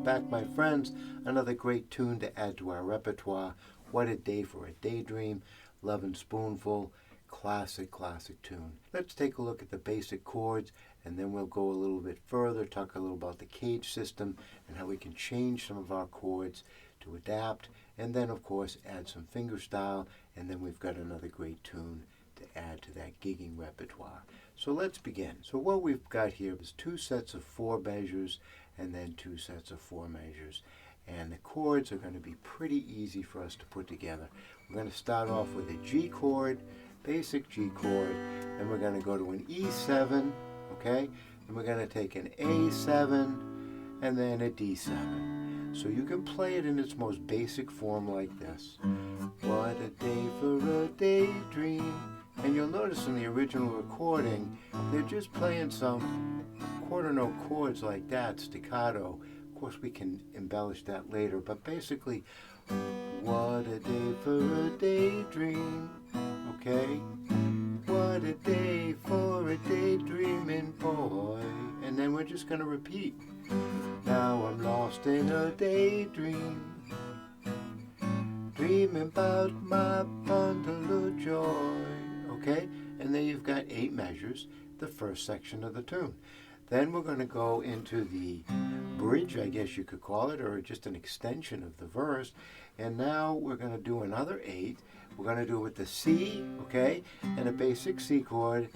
back, my friends. Another great tune to add to our repertoire. What a Day for a Daydream, Lovin Spoonful, classic tune. Let's take a look at the basic chords, and then we'll go a little bit further, talk a little about the cage system and how we can change some of our chords to adapt, and then of course add some fingerstyle, and then we've got another great tune to add to that gigging repertoire. So let's begin. So what we've got here is 2 sets of 4 measures and then 2 sets of 4 measures. And the chords are going to be pretty easy for us to put together. We're going to start off with a G chord, basic G chord, then we're going to go to an E7, okay? Then we're going to take an A7 and then a D7. So you can play it in its most basic form like this. What a day for a daydream. And you'll notice in the original recording, they're just playing some quarter note chords like that, staccato. Of course, we can embellish that later, but basically, what a day for a daydream, okay? What a day for a daydreaming boy. And then we're just going to repeat. Now I'm lost in a daydream, dreaming about my bundle of joy. Okay, and then you've got 8 measures, the first section of the tune. Then we're going to go into the bridge, I guess you could call it, or just an extension of the verse. And now we're going to do another 8. We're going to do it with the C, okay, and a basic C chord.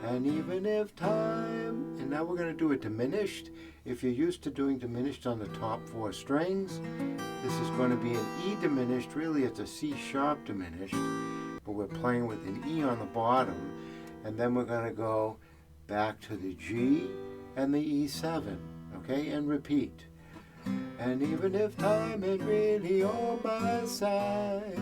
And even if time, and now we're going to do it diminished. If you're used to doing diminished on the top 4 strings, this is going to be an E diminished. Really, it's a C sharp diminished. But we're playing with an E on the bottom, and then we're going to go back to the G and the E7, okay, and repeat. And even if time ain't really on my side,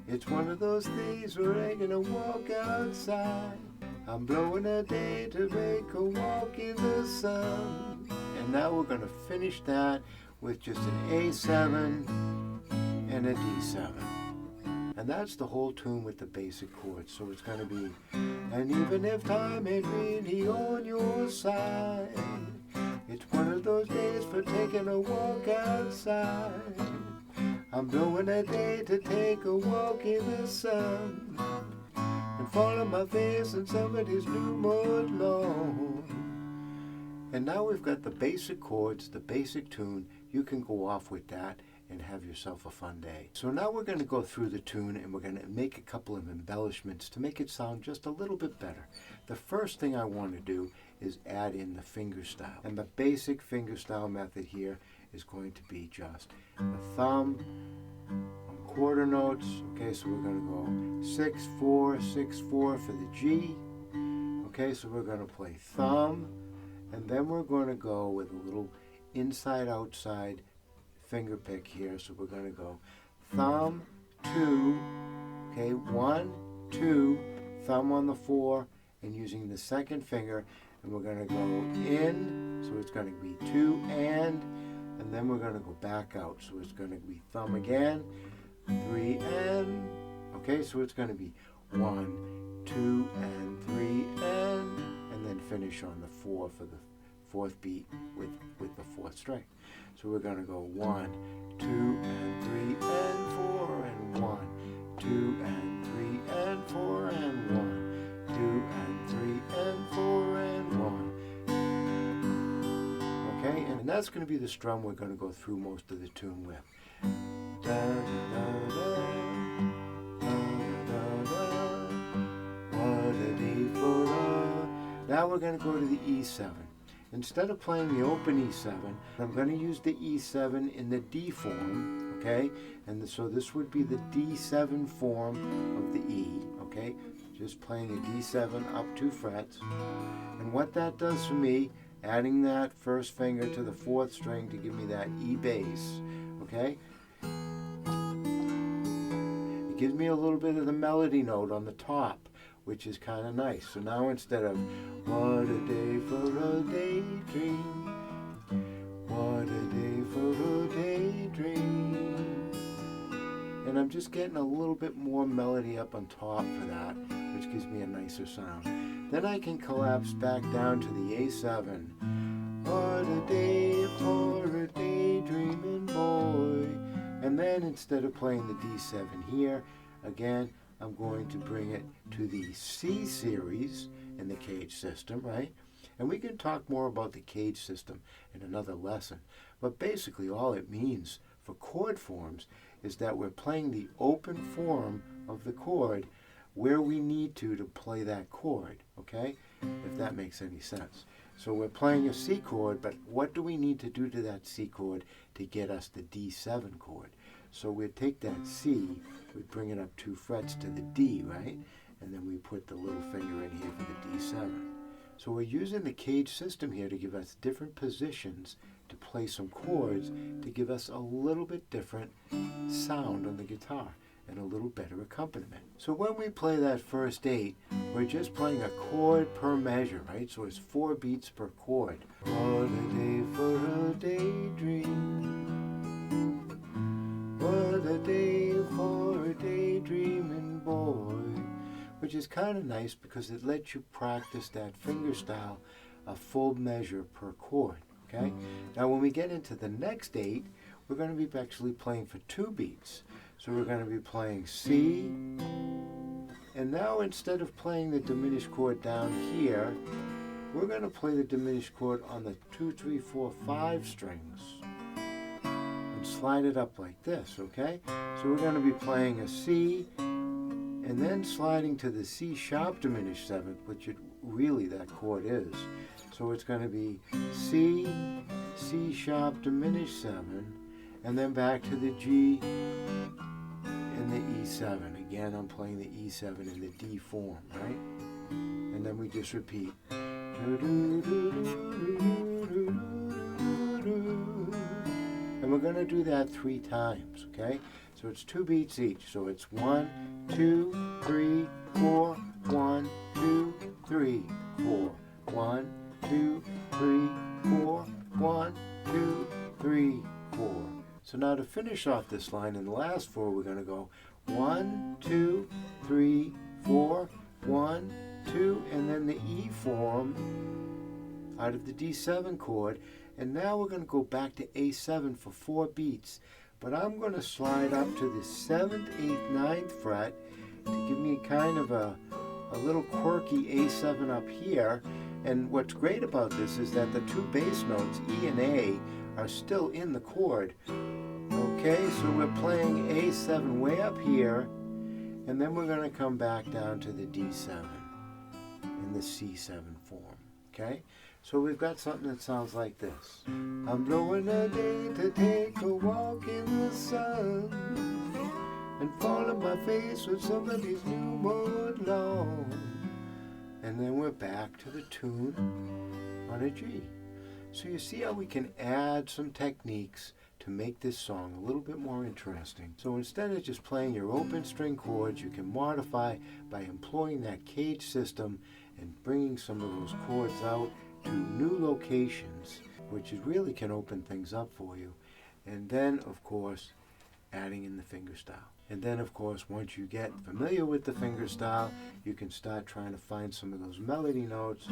it's one of those days where I ain't gonna walk outside. I'm blowing a day to make a walk in the sun. And now we're going to finish that with just an A7 and a D7. And that's the whole tune with the basic chords. So it's going to be, and even if time ain't really on your side, it's one of those days for taking a walk outside. I'm blowing a day to take a walk in the sun and fall on my face in somebody's new mud lawn. And now we've got the basic chords, the basic tune. You can go off with that and have yourself a fun day. So now we're going to go through the tune and we're going to make a couple of embellishments to make it sound just a little bit better. The first thing I want to do is add in the fingerstyle. And the basic fingerstyle method here is going to be just the thumb on quarter notes. Okay, so we're going to go 6, 4, 6, 4 for the G. Okay, so we're going to play thumb, and then we're going to go with a little inside-outside finger pick here. So we're going to go thumb, 2, okay, 1, 2, thumb on the 4, and using the second finger, and we're going to go in, so it's going to be 2 and then we're going to go back out. So it's going to be thumb again, 3 and, okay, so it's going to be 1, 2 and 3 and then finish on the 4 for the 4th beat with the 4th string. So we're going to go 1, 2 and 3 and 4 and 1, 2 and 3 and 4 and 1, 2 and 3 and 4 and 1. Okay, and that's going to be the strum we're going to go through most of the tune with. Da, da, da, da, da, da, what a day for a... Now we're going to go to the E7. Instead of playing the open E7, I'm going to use the E7 in the D form, okay? And so this would be the D7 form of the E, okay? Just playing a D7 up 2 frets. And what that does for me, adding that first finger to the 4th string to give me that E bass, okay? It gives me a little bit of the melody note on the top, which is kind of nice. So now instead of what a day for a daydream, what a day for a daydream, and I'm just getting a little bit more melody up on top for that, which gives me a nicer sound. Then I can collapse back down to the A7. What a day for a daydream. daydreaming boy. And then instead of playing the D7 here, again, I'm going to bring it to the C series in the cage system, right? And we can talk more about the cage system in another lesson. But basically all it means for chord forms is that we're playing the open form of the chord where we need to play that chord, okay? If that makes any sense. So we're playing a C chord, but what do we need to do to that C chord to get us the D7 chord? So we'd take that C, we'd bring it up 2 frets to the D, right? And then we put the little finger in here for the D7. So we're using the cage system here to give us different positions to play some chords to give us a little bit different sound on the guitar and a little better accompaniment. So when we play that first 8, we're just playing a chord per measure, right? So it's 4 beats per chord. What a day for a daydream. What a day for a daydreaming boy. Which is kind of nice because it lets you practice that fingerstyle a full measure per chord, okay? Now when we get into the next 8, we're going to be actually playing for 2 beats. So we're going to be playing C, and now instead of playing the diminished chord down here, we're going to play the diminished chord on the 2, 3, 4, 5 strings and slide it up like this, okay? So we're going to be playing a C and then sliding to the C sharp diminished 7th, which really that chord is. So it's going to be C, C sharp diminished 7, and then back to the G and the E7. Again, I'm playing the E7 in the D form, right? And then we just repeat. And we're going to do that 3 times, okay? So it's 2 beats each. So it's 1, 2, 3, 4, 1, 2, 3, 4, 1, 2, 3, 4, 1, 2, 3, 4. So now to finish off this line in the last 4, we're going to go 1, 2, 3, 4, 1, 2, and then the E form out of the D7 chord. And now we're going to go back to A7 for 4 beats. But I'm going to slide up to the 7th, 8th, 9th fret to give me kind of a little quirky A7 up here. And what's great about this is that the 2 bass notes, E and A, are still in the chord. Okay, so we're playing A7 way up here, and then we're going to come back down to the D7 in the C7 form. Okay? So we've got something that sounds like this. I'm blowing a day to take a walk in the sun and fall on my face with somebody's new mowed lawn. And then we're back to the tune on a G. So you see how we can add some techniques to make this song a little bit more interesting. So instead of just playing your open string chords, you can modify by employing that cage system and bringing some of those chords out to new locations, which really can open things up for you. And then, of course, adding in the fingerstyle. And then, of course, once you get familiar with the fingerstyle, you can start trying to find some of those melody notes.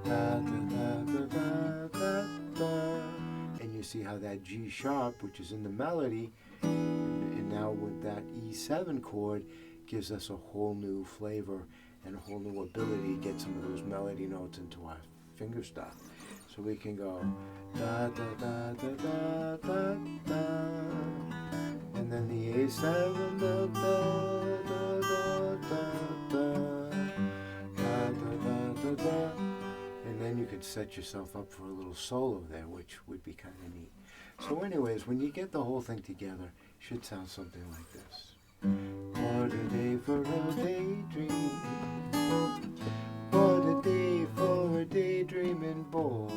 Da, da, da, da, da, da, da. And you see how that G sharp, which is in the melody, and now with that E7 chord, gives us a whole new flavor and a whole new ability to get some of those melody notes into our fingerstyle. So we can go da da da da da da da, and then the A7 da da da da da da da da da, and then you could set yourself up for a little solo there, which would be kind of neat. So anyways, when you get the whole thing together, it should sound something like this. What a day for a daydream. What a day for a daydreaming boy.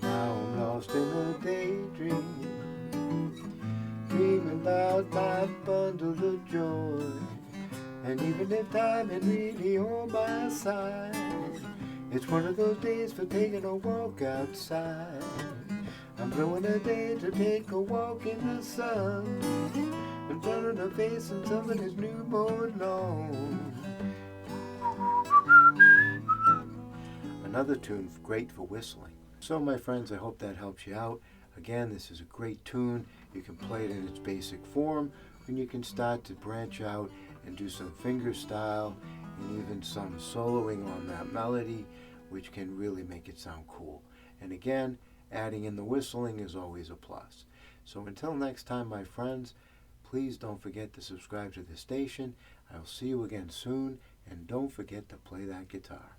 Now I'm lost in a daydream, dreaming about my bundle of joy. And even if time ain't really on my side, it's one of those days for taking a walk outside. I'm blowing a day to take a walk in the sun and burning a face in somebody's new mowed lawn. Another tune great for whistling. So my friends, I hope that helps you out. Again, this is a great tune. You can play it in its basic form, and you can start to branch out and do some finger style and even some soloing on that melody, which can really make it sound cool. And again, adding in the whistling is always a plus. So until next time, my friends, please don't forget to subscribe to the station. I'll see you again soon, and don't forget to play that guitar.